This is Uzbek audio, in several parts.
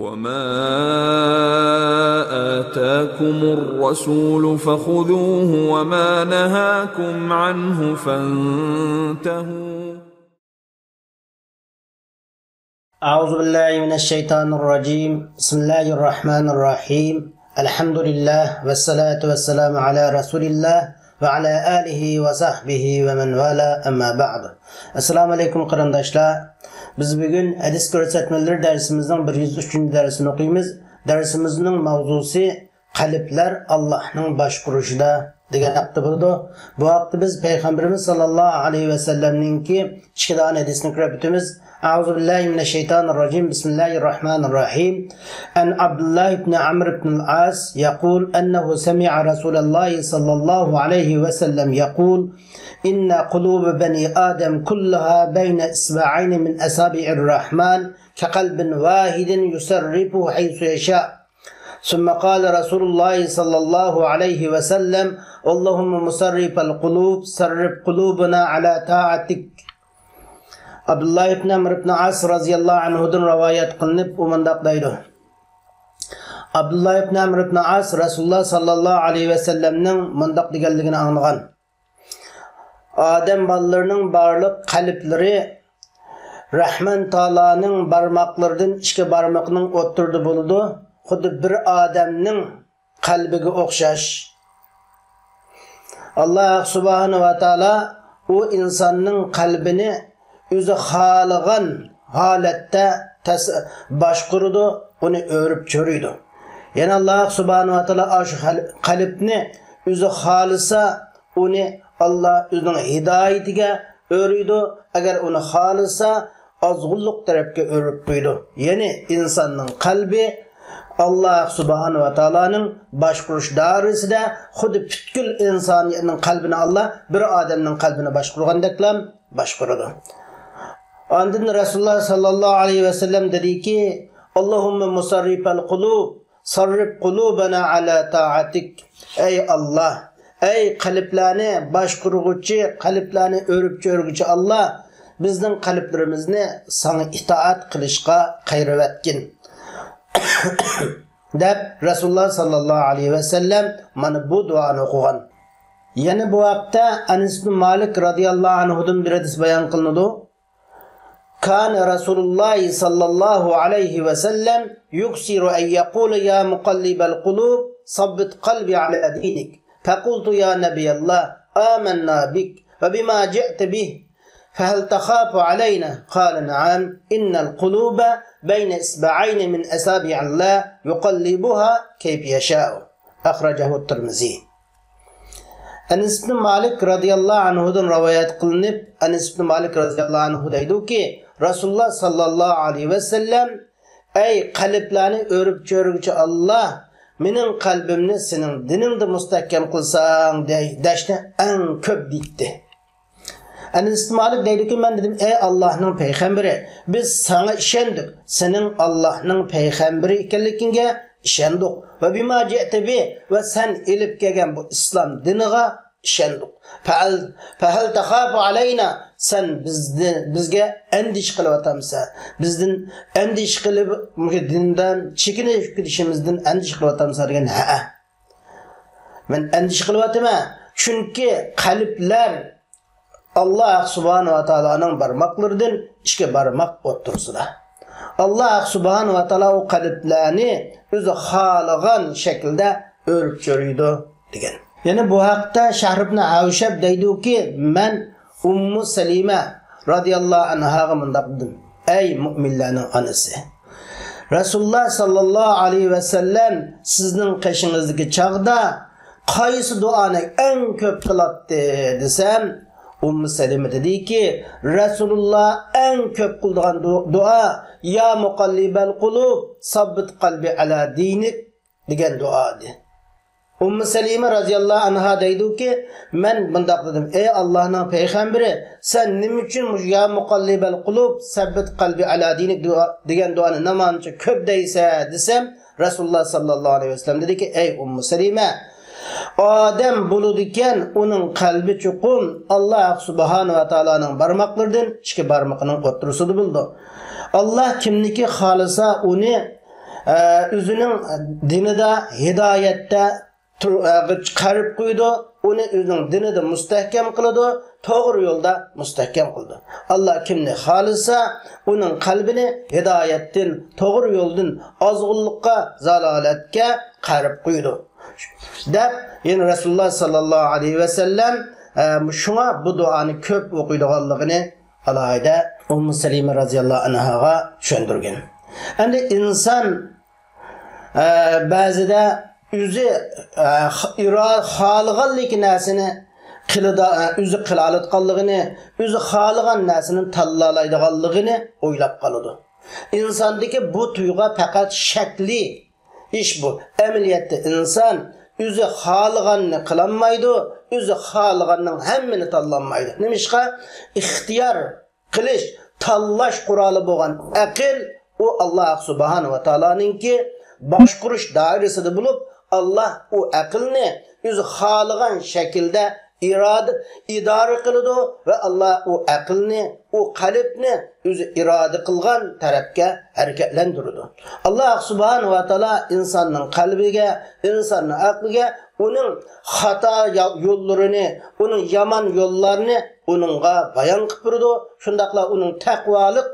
وَمَا آتَاكُمُ الرَّسُولُ فَخُذُوهُ وَمَا نَهَاكُمْ عَنْهُ فَانْتَهُوا. أعوذ بالله من الشيطان الرجيم. بسم الله الرحمن الرحيم. الحمد لله والصلاة والسلام على رسول الله وعلى آله وصحبه ومن والاه أما بعد. Assalamu alaikum qarindoshlar. Biz bugun hadis ko'rsatmalar darsimizning 103 darsini o'qiymiz. Darsimizning mavzusi qalblar Allohning boshqarishida degan haqda bo'ldi. Bu haqda biz payg'ambarimiz sollallohu alayhi vasallamningki chiqidan hadisni ko'rib o'tamiz. أعوذ بالله من الشيطان الرجيم. بسم الله الرحمن الرحيم. أن عبد الله بن عمرو بن العاص يقول أنه سمع رسول الله صلى الله عليه وسلم يقول إن قلوب بني آدم كلها بين إصبعين من أصابع الرحمن كقلب واحد يصرفه حيث يشاء. ثم قال رسول الله صلى الله عليه وسلم اللهم مصرف القلوب صرف قلوبنا على طاعتك. Abdullah ibn Amr ibn As radhiyallahu anhudan rivoyat qilinib umandaq deydi. Abdullah ibn Amr ibn As Rasululloh sallallohu alayhi vasallamning mundaq deganligini anglagan. Odam bolalarining barliq qalblari Rahman taolaning barmoqlaridan ikki barmoqning o'ttirdi bo'ldi. Xuddi bir odamning qalbiga o'xshash. Alloh subhanahu va taolo u insonning qalbini o'zi xohlagan holatda boshqaradi, uni o'rib cho'riydi. Yana Alloh subhanahu va taolo shu qalbni o'zi xohlasa, uni Alloh o'zining hidoyatiga o'riydi. Agar uni xohlasa, ozg'unlik tarafga o'rib qo'ydi. Ya'ni insonning qalbi Alloh subhanahu va taoloning boshqarish doirasida xuddi butkul insoniyatning qalbini Alloh bir odamning qalbini boshqargandeklam boshqaradi. Ondan Rasululloh sallallohu alayhi vasallam dediki: "Allohumma musarrifal qulub, sarrif qulubana ala ta'atik." Ey Allah, ey qalblarni boshqaruvchi, qalblarni o'rib cho'rguvchi Allah, bizning qalblarimizni sana itoat qilishga qayravatgin. deb Rasululloh sallallohu alayhi vasallam mana bu duoni o'qigan. Yana bu vaqtda Anas ibn Malik radhiyallohu anhudan bir hadis bayon qilinadi. كان رسول الله صلى الله عليه وسلم يكثر أن يقول يا مقلب القلوب ثبت قلبي على دينك. فقلت يا نبي الله آمنا بك وبما جئت به فهل تخاف علينا؟ قال نعم إن القلوب بين إصبعين من أصابع الله يقلبها كيف يشاء. أخرجه الترمذي. Anas ibn Malik radhiyallohu anhudan rivoyat qilinib, Anas ibn Malik radhiyallohu anhu deydi-ki, Rasululloh sallallohu alayhi vasallam ey qalblarni o'rib cho'rguvchi Allah, mening qalbimni sening diningda mustahkam qilsang dashni eng ko'p deydi. Anas ibn Malik deydi-ki, men dedim ey Allohning payg'ambari, biz sana ishondik, sening Allohning payg'ambari ekanligingga ishondik va bima ji'tabi va sen ilib kelgan bu islom diniga ishondik. Fahal takhafu alayna, sen bizga andish qilyapsan. Bizdan andish qilib dindan chekinish ketishimizdan andish qilyapsan degan. Ha. Men andish qilyapman, chunki qalblar Allah subhanahu va taoloning barmoqlaridan ikki barmoq o'ttirsida. Allah subhanahu va taolo o qalblarni o'zi xohlagan shaklda o'rib cho'riydi degan. Yana bu haqda Shahr ibn Avshab deydi-ki, men Ummu Salima radhiyallohu anhaga mundaq dedim: "Ey mu'minlarning onasi, Rasululloh sallallohu alayhi vasallam sizning qishingizdagi chaqda qaysi duoni eng ko'p qiladi desam, Ummu Salima dediki, Rasululloh eng ko'p qilgan duo ya muqallibal qulub sabbit qalbi ala dinik degan duodir. Ummu Salima radhiyallohu anha deydi-ki, men bundaq dedim: "Ey Allohning payg'ambari, sen nima uchun ya muqallibal qulub sabbit qalbi ala dinik degan duoni namancha ko'p deysa?" desam, Rasululloh sallallohu alayhi vasallam dediki: "Ey Ummu Salima, odam bo'ladigan uning qalbi chuqur Alloh subhanahu va taoloning barmoqlaridan ikki barmoqining o'ttirisida bo'ldi. Allah kimniki xolisa uni o'zining dinida hidoyatda qarib qo'ydi, uni o'zining dinida mustahkam qiladi, to'g'ri yo'lda mustahkam qildi. Alloh kimni xolisa, uning qalbini hidoyatdan, to'g'ri yo'ldan ozg'unlikqa, zalolatga qarib qo'ydi. Deb, yine Rasululloh sallallohu alayhi va sallam shuna bu duoni ko'p o'qiydiganligini alayda Ummu Salima radhiyallohu anhaga tushuntirgan. Endi inson ba'zida o'zi xohlaganlik narsani o'zi qila oladiganligini, o'zi xohlagan narsani tanlaydiganligini o'ylab qoladi. İnsandaki bu tuyg'a faqat shakli ish bu. Amaliyotda inson o'zi xohlaganini qilolmaydi, o'zi xohlaganning hammani tanlamaydi. Nimishqa ixtiyor qilish, tanlash quroli bo'lgan aql u Alloh subhanahu va taoloninki boshqarish doirasida bo'lib, Allah o aqlni o'zi xohlagan shaklda idora qiladi ve Allah o aqlni, o qalbni o'zi iroda qilgan tarafga harakatlantiradi. Allah subhanahu va taolo insonning qalbiga, insonning aqliga uning xato yo'llarini, uning yomon yo'llarini uningga bayon qilib turdi. Shundaqla uning taqvolik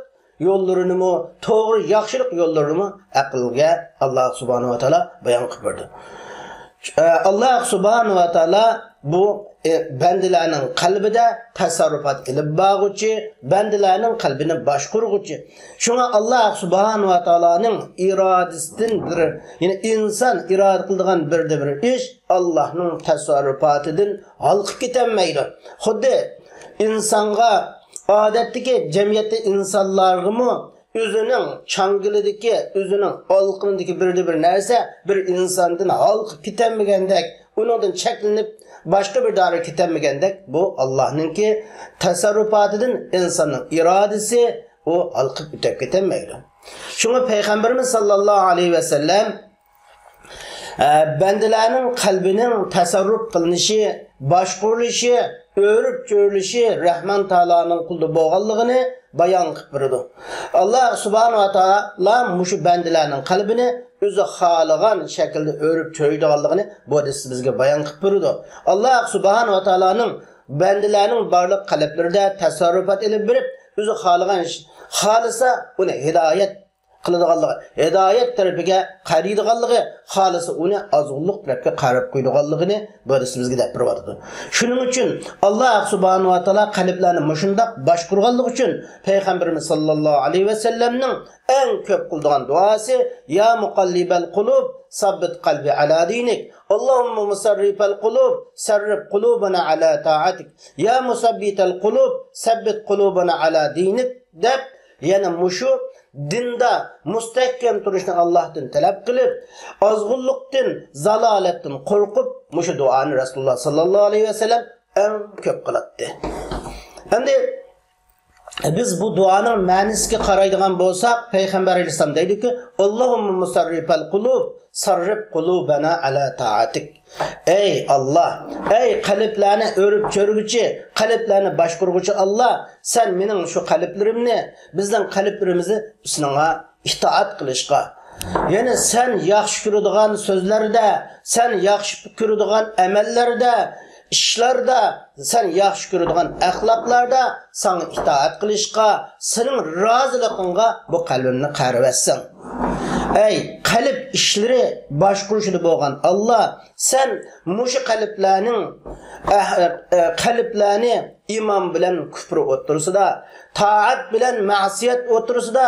yo'llarini mi, to'g'ri yaxshilik yo'llarini mi aqlga Allah subhanahu va taolo bayon qilib berdi. Allah subhanahu va taolo bu bandilarning qalbida tasarrufat ilib bağıcı, bandilarning qalbini boshqurguchi. Shunga Allah subhanahu va taoloning irodasidan bir, ya'ni inson iroda qiladigan bir ish Allohning tasarrufatidan halqib ketilmaydi. Xuddi insonga odatdagi jamiyatda insonlarga özünün çangılidagi, özünün alqınidagi bir narsa bir insondan halqib ketilmagandek, undan cheklanib başka bir dara ketilmagandek, bu Allah'ınki tasarrufatidan insonning irodasi o halqib ketilmaydi. Şuna Peygamberimiz sallallahu aleyhi ve sellem bandilarning qalbining tasarruf qilinishi, boshqarilishi, o'rib cho'rilishi Rahman Taoloning qulda bo'lganligini bayon qilib berdi. Allah subhanahu va taolo mushu bandilarning qalbini o'zi xohlagan shaklda o'rib cho'riydiganligini bu hadis bizga bayon qilib berdi. Allah subhanahu va taoloning bandilarning barliq qalblarida tasarrufat ilib berib, o'zi xohlagan xolisa uni hidoyat qiladiganligi, hidoyat tarafiga qaraydiganligi, xolisa uni azg'unlik tarafga qarab qo'yadiganligini bu hadis bizga deb beradi. Shuning uchun Alloh subhanahu va taolo qalblarni mushundaq boshqarganligi uchun Payg'ambarimiz sallallohu alayhi va sallamning eng ko'p qildigan duosi ya muqallibal qulub sabbit qalbi ala dinik. Allahumma musarrifal qulub sarrif qulubana ala ta'atik. Ya musabbital qulub sabbit qulubana ala dinik deb yana mushu dinda mustahkam turishni Allohdan talab qilib, azg'unlikdan, zalolatdan qo'rqib, mushu duoni Rasululloh sallallohu alayhi va sallam eng ko'p qiladi. Endi biz bu duoning ma'nosiga qaraydigan bo'lsak, Payg'ambar alayhisalom deydi-ki, Allohumma musarrifal qulub sarrif qulubana ala ta'atik. Ey Allah, ey qalblarni o'rib cho'rguchi, qalblarni boshqarguchi Allah, sen mening shu qalblarimni, bizning qalblarimizni senga itoat qilishga, ya'ni sen yaxshi ko'radigan so'zlarda, sen yaxshi ko'radigan amallarda, ishlarda, sen yaxshi ko'radigan axloqlarda sana itoat qilishga, sening roziligingga bu qalbimni qarayversin. Ey qalb ishlari boshqaruvchisi bo'lgan Allah, sen mushu qalblarni iymon bilan kufr o'tirsida, taat bilan ma'siyat o'tirsida,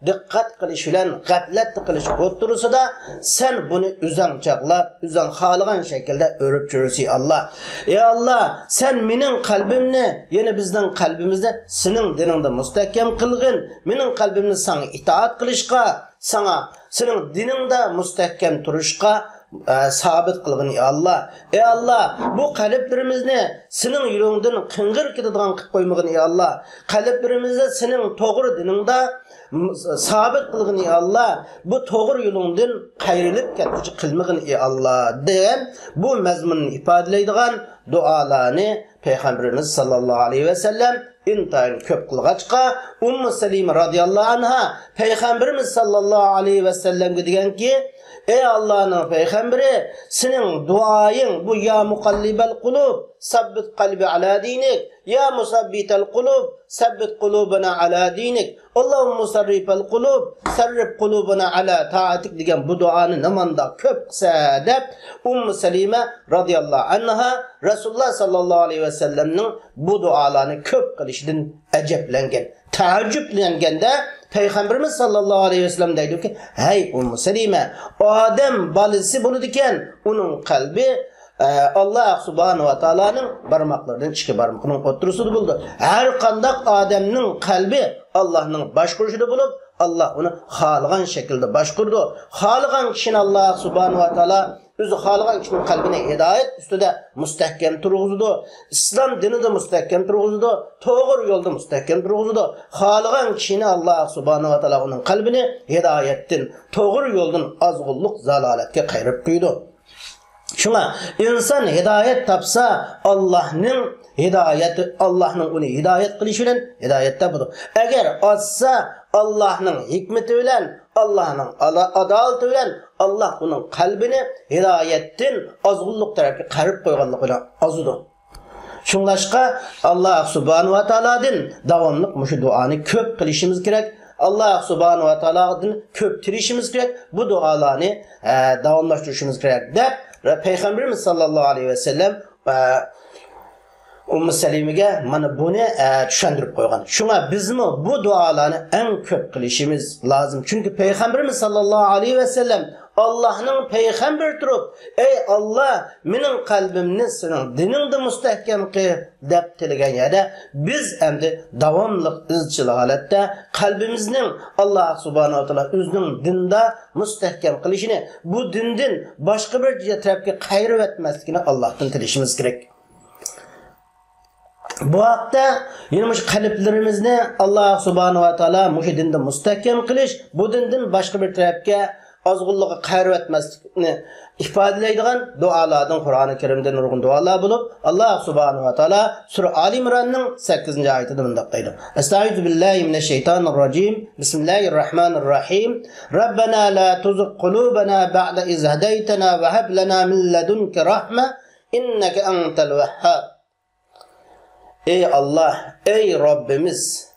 diqqat qilish bilan g'aflat qilish o'tirsida, sen buni o'zing chaqlab, o'zing xohlagan shaklda o'rib cho'risi Allah. Ey Allah, sen mening qalbimni, yana bizning qalbimizni sening diningda mustahkam qilgin, mening qalbimni sana itoat qilishga, sana sening diningda mustahkam turishga sabit qilgin ey Allah. Ey Allah, bu qalblarimizni sening yo'lingdan qing'ir ketadigan qilib qo'ymagin ey Alloh. Qalblarimizda sening to'g'ri diningda sabit qilgin ey Alloh. Bu to'g'ri yo'lingdan qayrilib ketuvchi qilmagin ey Alloh degan bu mazmunni ifodalaydigan duolarni Peygamberimiz sallallohu alayhi ve sellem intayin köp qilg'achqa Ummu Salima radhiyallohu anha Peygamberimiz sallallohu alayhi ve sellem'e deganki: "Ey Allah'ın peygamberi, senin duayın bu ya mukallibel kulub, sabbit kalbi ala dinik, ya musabbitel kulub, sabbit kulubuna ala dinik, Allah'ın musarrifel kulub, sarrif kulubuna ala taatik" degan bu duanı namanda köp kısa deb Salime radıyallahu anha Resulullah sallallahu aleyhi ve sellem'nin bu dualarını köp kılışından aceplengen, taaccüplengende Peygamberimiz sallallahu aleyhi ve sellem deydi ki: "Hey Salime, Adem balisi bunu diken, onun kalbi Allah subhanahu ve ta'ala'nın barmaklarından çıkı barmakının oturusudu buldu. Her kandak Adem'nin kalbi Allah'ın başkuruşudu bulup Allah onu halıgan şekilde başkurdu. Halıgan kişinin Allah subhanahu ve ta'ala özü halıgan kişinin kalbine hidayet üstüde müstehkem turğuzudu. İslam dini de müstehkem turğuzudu. Doğru yolda müstehkem turğuzudu. Halıgan kişinin Allah subhanahu ve ta'ala onun kalbini hidayetten, doğru yoldan azgulluk, zalaletke kayrıp kuydu. Şuna insan hidayet tapsa Allah'ın hidayeti, Allah'ın onu hidayet kılışıyla hidayette budur. Eğer azsa Allah'ın hikmeti bilen, Allah'ın adaleti bilen Allah onun kalbini hidayetten azgulluk tarafı karıp koyganlıkla azıdır. Şunlaşka Allah subhanahu ve ta'ala'dan davamlık muşu duanı köp kılışımız gerek. Allah subhanahu ve ta'ala'dan köp tirişimiz gerek. Bu dualarını davamlaştırışımız gerek de Peygamberimiz sallallahu aleyhi ve sellem Ummu Salime'ge mana bunu düşündürüp koygan. Şuna bizim bu dualarını en köp kılışımız lazım. Çünkü Peygamberimiz sallallahu aleyhi ve sellem Allah'ın peygamber durup: "Ey Allah, benim kalbimni senin dininde müstehkem kıl" dep tilegen yerde biz endi davamlık izchil holatda kalbimizning Allah subhanahu wa ta'ala özünün dinde müstehkem kılışını, bu dinden başka bir tarafga qayrib etmasligini Allah'tan tilishimiz gerek. Bu haqda yine kalplerimizni Allah subhanahu wa ta'ala mush dinde müstehkem kılış, bu dinden başka bir tarafga azgulluğa qayrib etmaslikni ifodalaydigan dualardan Kur'an-ı Kerim'de nurgun dualar bulup Allah subhanahu wa ta'ala Sura Ali İmran'ın 8. ayetinde bundaq deydi: "Estaizu billahi mineşşeytanirracim. Bismillahirrahmanirrahim. Rabbena la tuzigh qulubana ba'da iz hadaytana ve hab lana min ledunke rahme inneke entel vehhab." Ey Allah, ey Rabbimiz,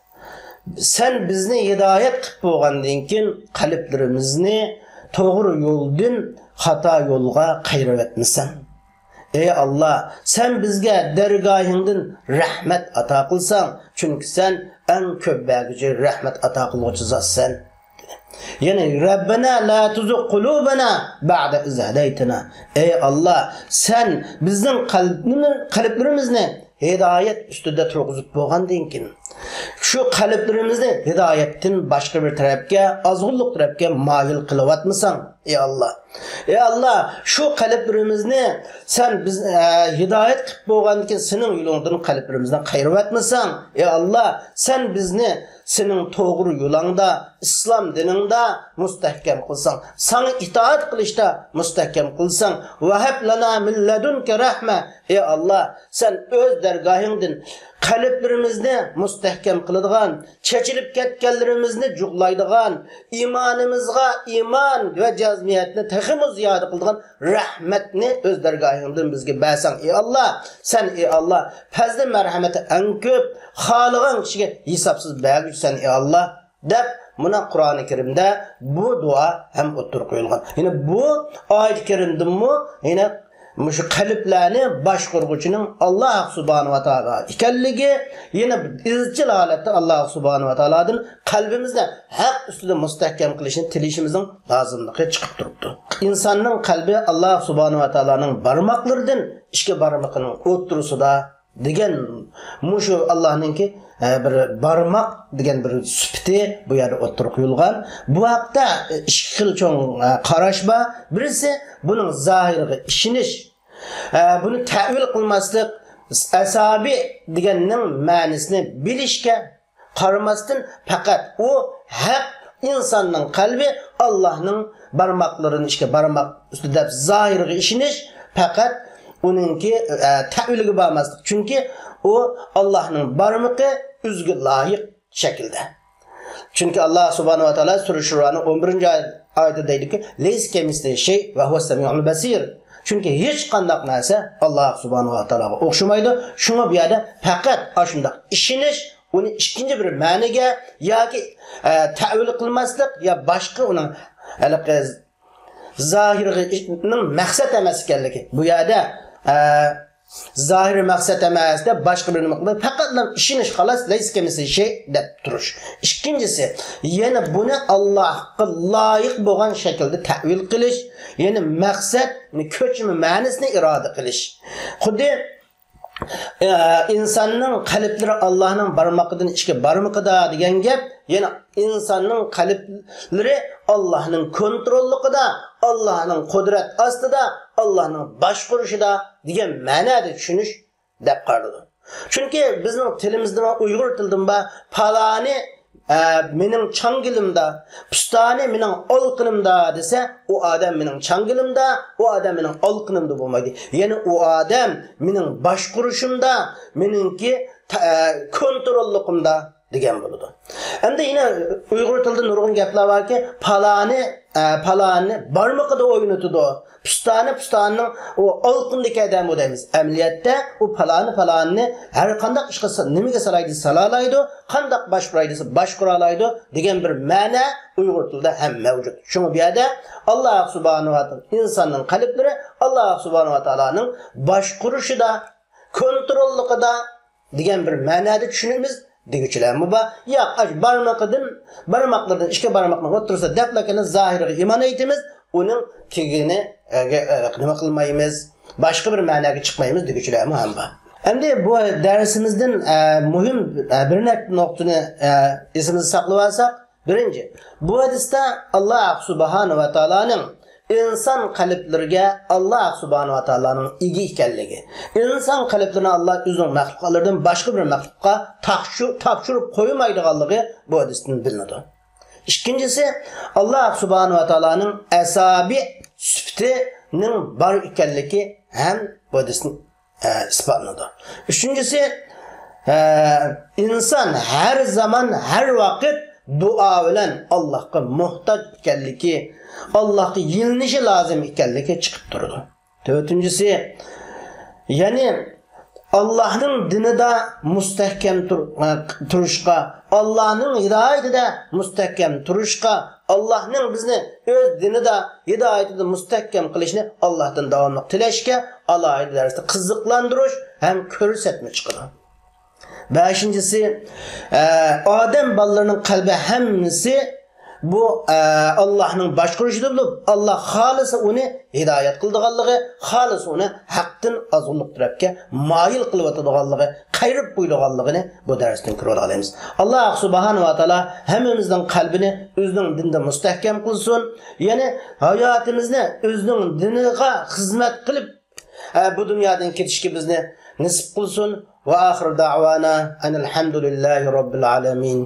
sen bizni hidayet qilib bo'lgandan keyin qalblarimizni doğru yoldan hata yolga qayrib etmisan. Ey Allah, sen bizge dergahından rahmet ata kılsan, çünkü sen en köp belgüce rahmet ata kılgıcı zatsan. Yani Rabbena la tuzigh qulubana ba'da iz hadaytana. Ey Allah, sen bizim kalplerimizni hidayet üstünde turg'izib bo'lgandan keyin şu kalplerimizni hidayetin başka bir tarafga, azgınlık tarafga mayil kılıvatmısan ey Allah. Ey Allah, şu kalplerimizni sen biz hidayet qilib bo'lgandan keyin senin yolundan kalplerimizden qayırvatmısan ey Allah, sen bizni senin doğru yolunda, İslam dininde müstehkem kılsan, sana itaat kılışta müstehkem kılsan, ve hab lana min ledunke rahme. Ey Allah, sen öz dergahından kalplerimizni müstehkem kılıdığan, çekilip ketkenlerimizni cuglaydıgan, imanımızga iman ve cazmiyetini tehimiz ziyade kıldığan rahmetini öz dergahından bizge bersen ey Allah. Sen ey Allah, fazla merhameti en köp, halıgan kişiye hesapsız bergüçsen ey Allah dep buna Kur'an-ı Kerim'de bu dua hem oturup koyulgan. Yine bu ayet-i kerimde mu yine şu kalplerini başkurgucunun Allah subhanahu wa ta'ala ikelligi yine izchil holatda Allah subhanahu wa ta'aladan kalbimizde haq üstüde müstehkem kılışını tilishimizin lazımlığı çıkıp duruptu. İnsanın kalbi Allah subhanahu wa ta'ala'nın barmaklarından işki barmakının oturusida degen muşu Allah'ın ki bir barmak degen bir süpti bu yerde oturup yulgan. Bu haqda iki xil çoğun qaraşba. Birisi bunun zahiri işiniş. Bunu tevil kılmaslık, asabi deganning ma'nosini bilishga qaramasdan faqat u haq insonning qalbi Allohning barmoqlarini ishga barmoq ustida zohirga ishonish faqat uningki ta'viliga bormaslik. Chunki u Allohning barmoqi o'ziga loyiq shaklda. Chunki Allah subhanahu wa taala Sura Shura'ning 11-oyatida deydiki: "Leys kemisli shay va huwa samiul basir." Chunki hech qanday narsa Allah subhanahu wa taolaga o'xshamaydi. Shunga bu yerda faqat shunday ishonish, uni ikkinchi bir ma'niga yoki ta'vil qilmaslik yo boshqa uning zohirining maqsad emas ekanligi. Bu yerda zahiri maqsad emasda boshqa bir nima qilib faqat ishonish xolos leys kemisli shay deb turish. Ikkinchisi, yana buni Allohga loyiq bo'lgan shaklda ta'vil qilish, ya'ni maqsad ko'chma ma'nosini iroda qilish. Xuddi insonning qalblari Allohning barmoqidan ishga barmoqida degan gap, yana insonning qalblari Allohning kontrolligida, Allohning qudrat ostida, Allohning boshqarishida degan ma'noda tushunish deb qaraladi. Chunki bizning tilimizda, Uyg'ur tilida falani mening changilimda, pustani mening olqinimda desa, u odam mening changilimda, u odam mening olqinimda bo'lmaydi. Ya'ni u odam mening boshqarishimda, meningki kontrolligimda degan bo'ladi. Endi yana Uyg'ur tilida nurg'un gaplar borki, falani barmoqida o'ynatadi. Pustanining o olqindagi odam deymiz. Amaliyotda u falani har qanday ishga nimaga salaydi salalaydi, qanday boshqaraydi boshqaralaydi degan bir ma'no Uyg'ur tilida ham mavjud. Shunga bu yerda Alloh subhanahu va taolo insonning qalblari Alloh subhanahu va taoloning boshqarishida, kontrolligida degan bir ma'noda tushunamiz. Deguchilarmi bu? Yo'q, barmoqlardan ishga barmoqni o'tirsa daplakini zohiriga iymon aytamiz, uning tigini nima qilmaymiz, boshqa bir ma'noga chiqmaymiz deguchilarmi ham bu. Endi bu darsimizdan muhim bir nuqtani esimizda saqlab olsak, birinchi, bu hadisda Alloh subhanahu va taoloning inson qalblariga Alloh subhanahu va taoloning ega ekanligi. Inson qalblarini Alloh o'zining maxluqlardan boshqa bir maxluqqa topshirib qo'ymaydiganligi bu hadisdan bilinadi. İkincisi, Allah subhanahu wa ta'alaning asabi sifatining bar ekanligi ham bu hadisning isbotlanadi. Üçüncüsü, inson her zaman her vaqt dua bilan Allohga muhtoj ekanligi, Allohga yilinishi lozim ekanligi chiqib turadi. Dördüncüsü, ya'ni Allah'ın dinida mustahkam turishqa, Allah'ın hidoyatida mustahkam turishqa, Allah'ın bizni o'z dinida hidoyatida mustahkam qilishni Allohdan davomli tilashga, alohida darsda qiziqlantirish ham ko'rsatma chiqadi. Beşincisi, odam bolalarining qalbi hammasi bu Allah'ın boshqarishida bo'lib, Allah xolis uni hidoyat qildiganligi, xolis uni haqdan azulliq tarafga moyil qilib o'tadiganligi, qayrib qo'ydiganligini bu darsdan ko'ra olamiz. Alloh subhanahu va taolo hammamizning qalbini o'zining dinida mustahkam qilsin. Ya'ni hayotimizni o'zining diniga xizmat qilib bu dunyodan ketishga bizni nasib qilsin. Va oxir da'vana alhamdulillahi robbil alamin.